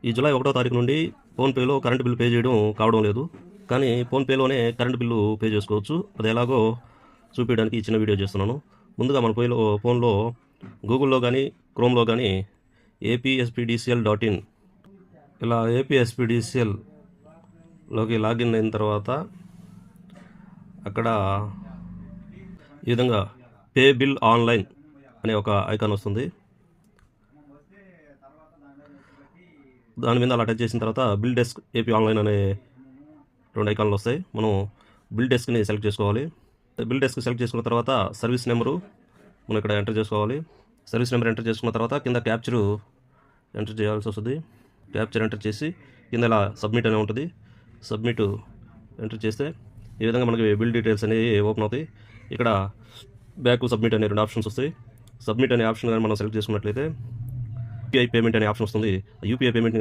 ఈ జూలై 1వ తారీఖు నుండి ఫోన్పేలో కరెంటు బిల్లు పే చేయడం కావడం లేదు. కానీ ఫోన్పేలోనే కరెంటు బిల్లు పే చేసుకోవచ్చు. అది ఎలాగో చూపించడానికి ఈ చిన్న వీడియో చేస్తున్నాను. ముందుగా మన ఫోన్లో గూగుల్లో కానీ క్రోమ్లో కానీ apspdcl.in ఇలా apspdclలోకి లాగిన్ అయిన తర్వాత అక్కడ ఈ విధంగా పే బిల్ ఆన్లైన్ అనే ఒక ఐకాన్ వస్తుంది. దాని మీద అలా టచ్ చేసిన తర్వాత బిల్ డెస్క్ ఏపీ ఆన్లైన్ అనే 2 ఐకాన్లు వస్తాయి. మనం బిల్ డెస్క్ని సెలెక్ట్ చేసుకోవాలి. బిల్ డెస్క్ సెలెక్ట్ చేసుకున్న తర్వాత సర్వీస్ నెంబరు మనం ఇక్కడ ఎంటర్ చేసుకోవాలి. సర్వీస్ నెంబర్ ఎంటర్ చేసుకున్న తర్వాత కింద క్యాప్చర్ ఎంటర్ చేయాల్సి వస్తుంది. క్యాప్చర్ ఎంటర్ చేసి కింద ఇలా సబ్మిట్ అనే ఉంటుంది. సబ్మిట్ ఎంటర్ చేస్తే ఈ విధంగా మనకి బిల్ డీటెయిల్స్ అనేవి ఓపెన్ అవుతాయి. ఇక్కడ బ్యాక్ సబ్మిట్ అనే 2 ఆప్షన్స్ వస్తాయి. సబ్మిట్ అనే ఆప్షన్ కానీ మనం సెలెక్ట్ చేసుకున్నట్లయితే యూపీఐ పేమెంట్ అనే ఆప్షన్ వస్తుంది. UPI payment